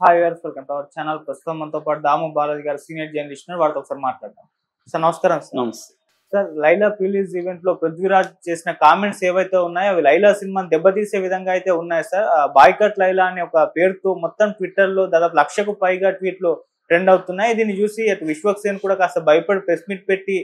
Hi గారు, welcome to our channel. ప్రస్తుతం మనతో పాటు దాము బాలాజీ గారు, సీనియర్ జర్నలిస్ట్, వారితో ఒకసారి మాట్లాడదాం. సార్ నమస్కారం. నమస్తే సార్, లైలా రిలీజ్ ఈవెంట్ లో పృథ్వీరాజ్ చేసిన కామెంట్స్ ఏవైతే ఉన్నాయో అవి లైలా సినిమాని దెబ్బతీసే విధంగా అయితే ఉన్నాయి సార్. బాయ్కట్ లైలా అనే ఒక పేరుతో మొత్తం ట్విట్టర్ లో దాదాపు 1,00,000కు పైగా ట్వీట్లు ట్రెండ్ అవుతున్నాయి. దీన్ని చూసి అటు విశ్వక్సేన్ కూడా కాస్త భయపడి ప్రెస్ మీట్ పెట్టి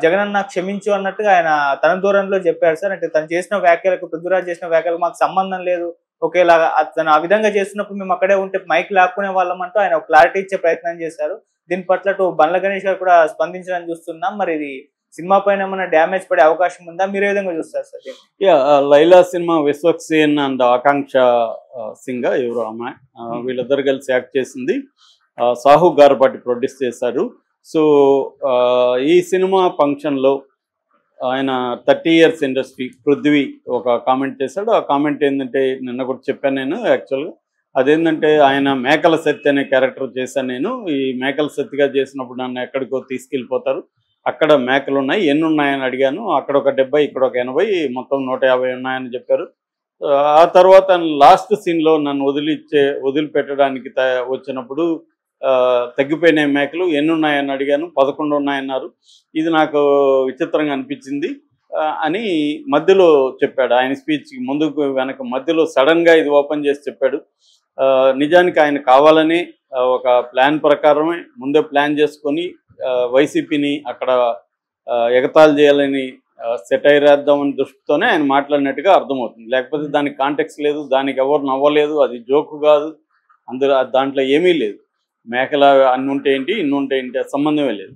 జగనన్న క్షమించు అన్నట్టుగా ఆయన తన దూరంలో చెప్పారు సార్. అంటే తను చేసిన వ్యాఖ్యలకు, పృథ్వీరాజ్ చేసిన వ్యాఖ్యలకు మాకు సంబంధం లేదు, ఒకేలాగా తను ఆ విధంగా చేస్తున్నప్పుడు మేము అక్కడే ఉంటే మైక్ లాక్కునే వాళ్ళం అంటూ ఆయన క్లారిటీ ఇచ్చే ప్రయత్నం చేశారు. దీని పట్ల బండ్ల గణేష్ గారు కూడా స్పందించడానికి చూస్తున్నాం. మరి ఇది సినిమా పైన ఏమైనా డ్యామేజ్ పడే అవకాశం ఉందా? మీరు ఏ విధంగా చూస్తారు సార్? లైలా సినిమా విశ్వక్సేన్ అండ్ ఆకాంక్ష సింగ్ ఎవరు అమ్మాయి, వీళ్ళిద్దరు కలిసి యాక్ట్ చేసింది. సాహు గారపాటి ప్రొడ్యూస్ చేశారు. సో ఈ సినిమా ఫంక్షన్లో ఆయన 30 years ఇండస్ట్రీ పృథ్వీ ఒక కామెంట్ చేశాడు. ఆ కామెంట్ ఏంటంటే, నిన్న కూడా చెప్పాను నేను యాక్చువల్గా, అదేంటంటే ఆయన మేకల సత్తి అనే క్యారెక్టర్ చేశాను నేను. ఈ మేకల సత్తిగా చేసినప్పుడు నన్ను ఎక్కడికో తీసుకెళ్ళిపోతారు, అక్కడ మేకలు ఉన్నాయి, ఎన్ని ఉన్నాయని అడిగాను. అక్కడ ఒక 70, ఇక్కడ ఒక 80, మొత్తం 150 ఉన్నాయని చెప్పారు. ఆ తర్వాత లాస్ట్ సీన్లో నన్ను వదిలిపెట్టడానికి వచ్చినప్పుడు తగ్గిపోయిన మేకలు ఎన్ని ఉన్నాయని అడిగాను, 11 ఉన్నాయన్నారు. ఇది నాకు విచిత్రంగా అనిపించింది అని మధ్యలో చెప్పాడు. ఆయన స్పీచ్ ముందుకు వెనక మధ్యలో సడన్గా ఇది ఓపెన్ చేసి చెప్పాడు. నిజానికి ఆయన కావాలని ఒక ప్లాన్ ప్రకారమే ముందే ప్లాన్ చేసుకొని వైసీపీని అక్కడ ఎగతాళి చేయాలని సెటైర్ వేద్దామని దృష్టితోనే ఆయన మాట్లాడినట్టుగా అర్థమవుతుంది. లేకపోతే దానికి కాంటెక్స్ లేదు, దానికి ఎవరు నవ్వలేదు, అది జోకు కాదు, దాంట్లో ఏమీ లేదు. మేకల అన్ని ఉంటే ఏంటి, ఇన్ని ఉంటే ఏంటి, సంబంధమే లేదు.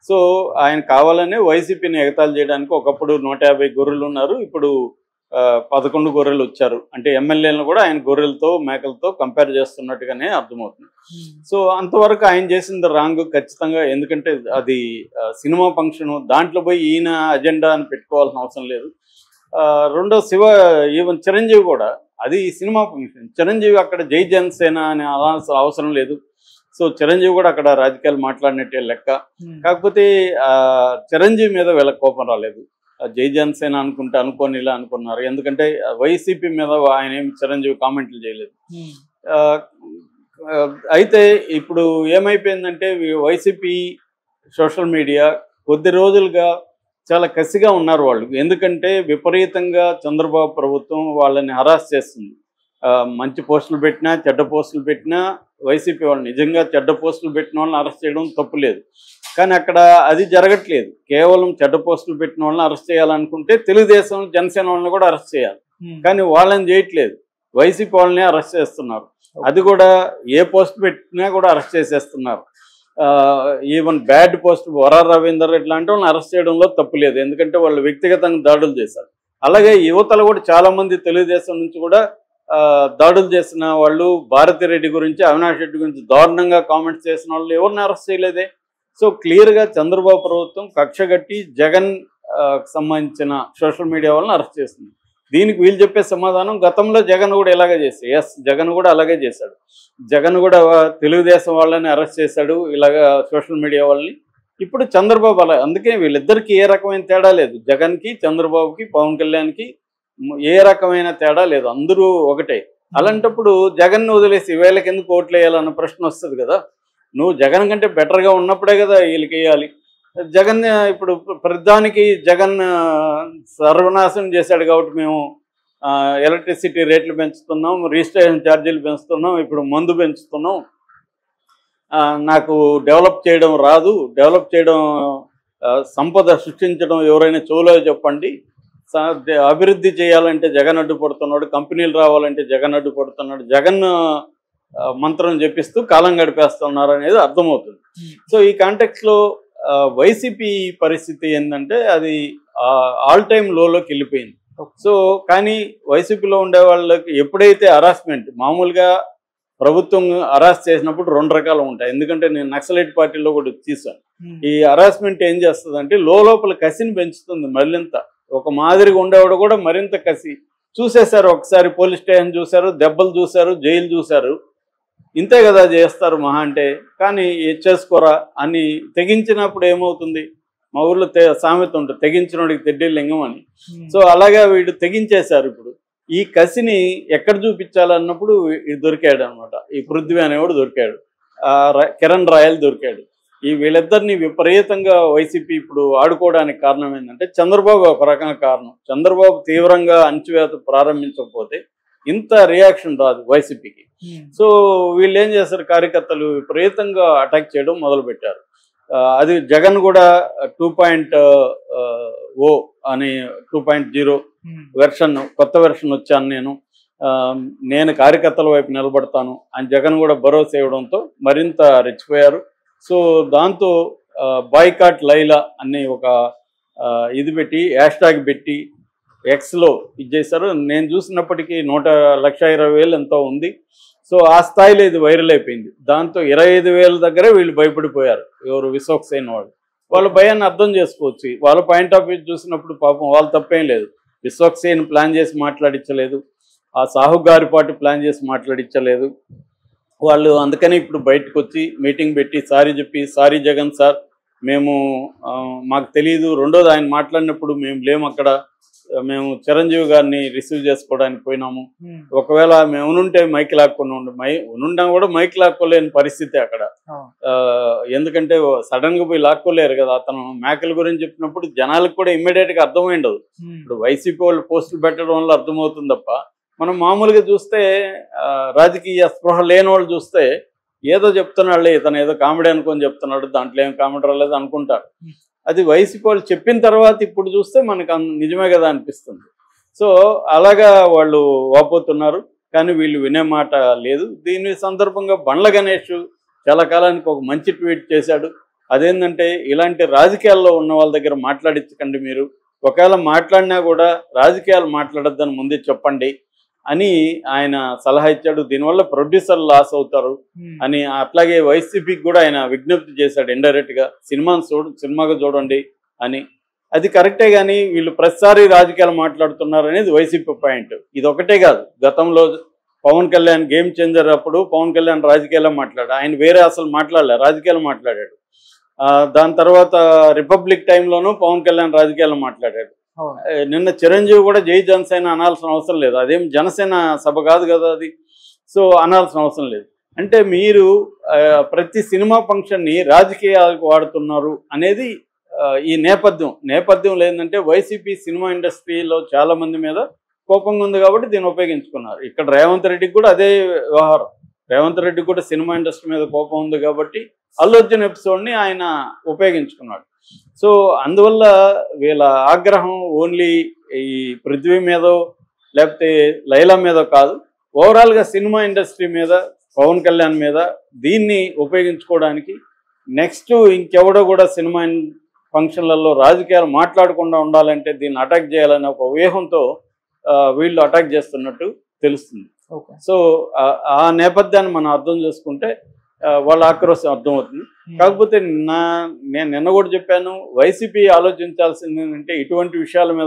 సో ఆయన కావాలనే వైసీపీని ఎగతాళి చేయడానికి ఒకప్పుడు 150 గొర్రెలు ఉన్నారు, ఇప్పుడు 11 గొర్రెలు వచ్చారు. అంటే ఎమ్మెల్యేలను కూడా ఆయన గొర్రెలతో మేకలతో కంపేర్ చేస్తున్నట్టుగానే అర్థమవుతుంది. సో అంతవరకు ఆయన చేసింది రాంగ్ ఖచ్చితంగా. ఎందుకంటే అది సినిమా ఫంక్షను, దాంట్లో పోయి ఈయన అజెండా అని పెట్టుకోవాల్సిన అవసరం లేదు. రెండో ఈవెన్ చిరంజీవి కూడా అది సినిమా ఫంక్షన్. చిరంజీవి అక్కడ జై జనసేన అని అనాల్సిన అవసరం లేదు. సో చిరంజీవి కూడా అక్కడ రాజకీయాలు మాట్లాడినట్టే లెక్క. కాకపోతే చిరంజీవి మీద వీళ్ళకి కోపం రాలేదు. జై జనసేన అనుకొని ఇలా అనుకున్నారు. ఎందుకంటే వైసీపీ మీద ఆయన ఏం చిరంజీవి కామెంట్లు చేయలేదు. అయితే ఇప్పుడు ఏమైపోయిందంటే వైసీపీ సోషల్ మీడియా కొద్ది రోజులుగా చాలా కసిగా ఉన్నారు వాళ్ళు. ఎందుకంటే విపరీతంగా చంద్రబాబు ప్రభుత్వం వాళ్ళని హరాస్ చేస్తుంది. మంచి పోస్టులు పెట్టినా, చెడ్డ పోస్టులు పెట్టినా వైసీపీ వాళ్ళు నిజంగా చెడ్డ పోస్టులు పెట్టిన వాళ్ళని అరెస్ట్ చేయడం తప్పు లేదు. కానీ అక్కడ అది జరగట్లేదు. కేవలం చెడ్డ పోస్టులు పెట్టిన వాళ్ళని అరెస్ట్ చేయాలనుకుంటే తెలుగుదేశం, జనసేన వాళ్ళని కూడా అరెస్ట్ చేయాలి. కానీ వాళ్ళని చేయట్లేదు, వైసీపీ వాళ్ళని అరెస్ట్ చేస్తున్నారు. అది కూడా ఏ పోస్ట్ పెట్టినా కూడా అరెస్ట్ చేసేస్తున్నారు. ఈవెన్ బ్యాడ్ పోస్ట్ వరార్ రవీందర్ ఇట్లాంటి వాళ్ళని అరెస్ట్ చేయడంలో తప్పు లేదు, ఎందుకంటే వాళ్ళు వ్యక్తిగతంగా దాడులు చేశారు. అలాగే యువతలు కూడా చాలామంది తెలుగుదేశం నుంచి కూడా దాడులు చేసిన వాళ్ళు, భారతిరెడ్డి గురించి, అవినాష్ రెడ్డి గురించి దారుణంగా కామెంట్స్ చేసిన వాళ్ళు ఎవరిని అరెస్ట్ చేయలేదే. సో క్లియర్గా చంద్రబాబు ప్రభుత్వం కక్షగట్టి జగన్ సంబంధించిన సోషల్ మీడియా వాళ్ళని అరెస్ట్ చేస్తుంది. దీనికి వీళ్ళు చెప్పే సమాధానం, గతంలో జగన్ కూడా ఇలాగే చేశాడు. జగన్ కూడా అలాగే చేశాడు. జగన్ కూడా తెలుగుదేశం వాళ్ళని అరెస్ట్ చేశాడు, ఇలాగ సోషల్ మీడియా వాళ్ళని. ఇప్పుడు చంద్రబాబు అలా. అందుకే వీళ్ళిద్దరికి ఏ రకమైన తేడా లేదు. జగన్కి, చంద్రబాబుకి, పవన్ కళ్యాణ్కి ఏ రకమైన తేడా లేదు, అందరూ ఒకటే. అలాంటప్పుడు జగన్ను వదిలేసి వీళ్ళకి ఎందుకు ఓట్లు వేయాలన్న ప్రశ్న వస్తుంది కదా. నువ్వు జగన్ కంటే బెటర్గా ఉన్నప్పుడే కదా వీళ్ళకి వేయాలి. జగన్ ఇప్పుడు ప్రధానికి జగన్ సర్వనాశనం చేశాడు కాబట్టి మేము ఎలక్ట్రిసిటీ రేట్లు పెంచుతున్నాం, రిజిస్ట్రేషన్ ఛార్జీలు పెంచుతున్నాం, ఇప్పుడు మందు పెంచుతున్నాం, నాకు డెవలప్ చేయడం రాదు, డెవలప్ చేయడం సంపద సృష్టించడం ఎవరైనా చెవులో చెప్పండి, అభివృద్ధి చేయాలంటే జగన్ అడ్డుపడుతున్నాడు, కంపెనీలు రావాలంటే జగన్ అడ్డుపడుతున్నాడు, జగన్ మంత్రం చెప్పిస్తూ కాలం గడిపేస్తున్నారు అనేది అర్థమవుతుంది. సో ఈ కాంటెక్స్లో వైసీపీ పరిస్థితి ఏంటంటే అది ఆల్ టైమ్ లోలోకి వెళ్ళిపోయింది. సో కానీ వైసీపీలో ఉండే వాళ్ళకి ఎప్పుడైతే హరాస్మెంట్, మామూలుగా ప్రభుత్వం హరాస్ చేసినప్పుడు 2 రకాలు ఉంటాయి. ఎందుకంటే నేను నక్సలైట్ పార్టీలో కూడా తీసాను. ఈ హరాస్మెంట్ ఏం చేస్తుంది అంటే లోపల కసిని పెంచుతుంది. మరింత ఒక మాదిరిగా ఉండేవాడు కూడా మరింత కసి. చూసేశారు, ఒకసారి పోలీస్ స్టేషన్ చూశారు, దెబ్బలు చూశారు, జైలు చూశారు, ఇంతే కదా చేస్తారు మహా అంటే. కానీ చేసుకోరా అని తెగించినప్పుడు ఏమవుతుంది, మా ఊర్లో సామెత ఉంటుంది, తెగించినోడికి తెడ్డి లింగం అని. సో అలాగే వీడు తెగించేశారు. ఇప్పుడు ఈ కసిని ఎక్కడ చూపించాలన్నప్పుడు ఇది దొరికాడు అనమాట. ఈ పృథ్వీ అనేవాడు దొరికాడు, కిరణ్ రాయల్ దొరికాడు. ఈ వీళ్ళిద్దరిని విపరీతంగా వైసీపీ ఇప్పుడు ఆడుకోవడానికి కారణం ఏంటంటే చంద్రబాబు ఒక రకంగా కారణం. చంద్రబాబు తీవ్రంగా అణచివేత ప్రారంభించకపోతే ఇంత రియాక్షన్ రాదు వైసీపీకి. సో వీళ్ళు ఏం చేస్తారు, కార్యకర్తలు విపరీతంగా అటాక్ చేయడం మొదలుపెట్టారు. అది జగన్ కూడా 2.0 అని 2.0 వెర్షన్, కొత్త వెర్షన్ వచ్చాను నేను కార్యకర్తల వైపు నిలబడతాను అని జగన్ కూడా భరోసా ఇవ్వడంతో మరింత రెచ్చిపోయారు. సో దాంతో బాయ్కాట్ లైలా అని ఒక ఇది పెట్టి హ్యాష్ట్యాగ్ పెట్టి ఎక్స్లో ఇది చేశారు. నేను చూసినప్పటికీ 1,20,000 ఎంతో ఉంది. సో ఆ స్థాయిలో ఇది వైరల్ అయిపోయింది. దాంతో 25,000 దగ్గరే వీళ్ళు భయపడిపోయారు. ఎవరు, విశ్వక్సేన్ వాళ్ళు. వాళ్ళ భయాన్ని అర్థం చేసుకోవచ్చు. వాళ్ళ పాయింట్ ఆఫ్ వ్యూ చూసినప్పుడు పాపం వాళ్ళు తప్పేం లేదు. విశ్వక్సేన్ ప్లాన్ చేసి మాట్లాడించలేదు, ఆ సాహు గారి పాటు ప్లాన్ చేసి మాట్లాడించలేదు వాళ్ళు. అందుకని ఇప్పుడు బయటకు వచ్చి మీటింగ్ పెట్టి సారీ చెప్పి, సారీ జగన్ సార్, మాకు తెలియదు. రెండోది ఆయన మాట్లాడినప్పుడు మేము లేము అక్కడ, మేము చిరంజీవి గారిని రిసీవ్ చేసుకోవడానికి పోయినాము. ఒకవేళ మేము ఉంటే మైక్ లాక్కొని ఉన్నా కూడా మైక్ లాక్కోలేని పరిస్థితి అక్కడ. ఎందుకంటే సడన్ గా పోయి లాక్కోలేరు కదా. అతను మేకల గురించి చెప్పినప్పుడు జనాలకు కూడా ఇమ్మీడియట్ గా అర్థమైండదు. ఇప్పుడు వైసీపీ వాళ్ళు పోస్టులు పెట్టడం వల్ల అర్థమవుతుంది తప్ప, మనం మామూలుగా చూస్తే రాజకీయ స్పృహ లేని వాళ్ళు చూస్తే ఏదో చెప్తున్నాడు, ఇతను ఏదో కామెడీ అనుకొని చెప్తున్నాడు, దాంట్లో ఏం కామెడీ రాలేదు అనుకుంటారు. అది వైసీపీ వాళ్ళు చెప్పిన తర్వాత ఇప్పుడు చూస్తే మనకు నిజమే కదా అనిపిస్తుంది. సో అలాగా వాళ్ళు వాపోతున్నారు, కానీ వీళ్ళు వినే మాట లేదు. దీని సందర్భంగా బండ్ల గణేష్ చాలా కాలానికి ఒక మంచి ట్వీట్ చేశాడు. అదేంటంటే, ఇలాంటి రాజకీయాల్లో ఉన్న వాళ్ళ దగ్గర మాట్లాడించకండి, మీరు ఒకవేళ మాట్లాడినా కూడా రాజకీయాలు మాట్లాడొద్దని ముందే చెప్పండి అని ఆయన సలహా ఇచ్చాడు. దీనివల్ల ప్రొడ్యూసర్లు లాస్ అవుతారు అని. అట్లాగే వైసీపీకి కూడా ఆయన విజ్ఞప్తి చేశాడు ఇండైరెక్ట్ గా, సినిమాగా చూడండి అని. అది కరెక్టే, కానీ వీళ్ళు ప్రతిసారి రాజకీయాలు మాట్లాడుతున్నారు అనేది వైసీపీ పాయింట్. ఇది ఒకటే కాదు, గతంలో పవన్ కళ్యాణ్ గేమ్ చేంజర్ అప్పుడు పవన్ కళ్యాణ్ రాజకీయాల్లో మాట్లాడాడు. ఆయన వేరే అసలు మాట్లాడలే, రాజకీయాలు మాట్లాడాడు. దాని తర్వాత రిపబ్లిక్ టైంలోనూ పవన్ కళ్యాణ్ రాజకీయాల్లో మాట్లాడాడు. నిన్న చిరంజీవి కూడా జై జనసేన అనాల్సిన అవసరం లేదు, అదేం జనసేన సభ కాదు కదా అది. సో అనాల్సిన అవసరం లేదు. అంటే మీరు ప్రతి సినిమా ఫంక్షన్ని రాజకీయాలకు వాడుతున్నారు అనేది ఈ నేపథ్యం లేదంటే వైసీపీ సినిమా ఇండస్ట్రీలో చాలా మంది మీద కోపంగా ఉంది కాబట్టి దీన్ని ఉపయోగించుకున్నారు. ఇక్కడ రేవంత్ రెడ్డికి కూడా అదే వ్యవహారం. రేవంత్ రెడ్డికి కూడా సినిమా ఇండస్ట్రీ మీద కోపం ఉంది కాబట్టి అల్లు అర్జున్ ఎపిసోడ్ని ఆయన ఉపయోగించుకున్నాడు. సో అందువల్ల వీళ్ళ ఆగ్రహం ఓన్లీ ఈ పృథ్వీ మీదో లేకపోతే లైలా మీదో కాదు, ఓవరాల్గా సినిమా ఇండస్ట్రీ మీద, పవన్ కళ్యాణ్ మీద దీన్ని ఉపయోగించుకోవడానికి. నెక్స్ట్ ఇంకెవడో కూడా సినిమా ఫంక్షన్లలో రాజకీయాలు మాట్లాడకుండా ఉండాలంటే దీన్ని అటాక్ చేయాలనే ఒక వ్యూహంతో వీళ్ళు అటాక్ చేస్తున్నట్టు తెలుస్తుంది. సో ఆ నేపథ్యాన్ని మనం అర్థం చేసుకుంటే వాళ్ళ ఆక్రోశం అర్థమవుతుంది. కాకపోతే నేను నిన్న కూడా చెప్పాను, వైసీపీ ఆలోచించాల్సింది ఏంటంటే ఇటువంటి విషయాల మీద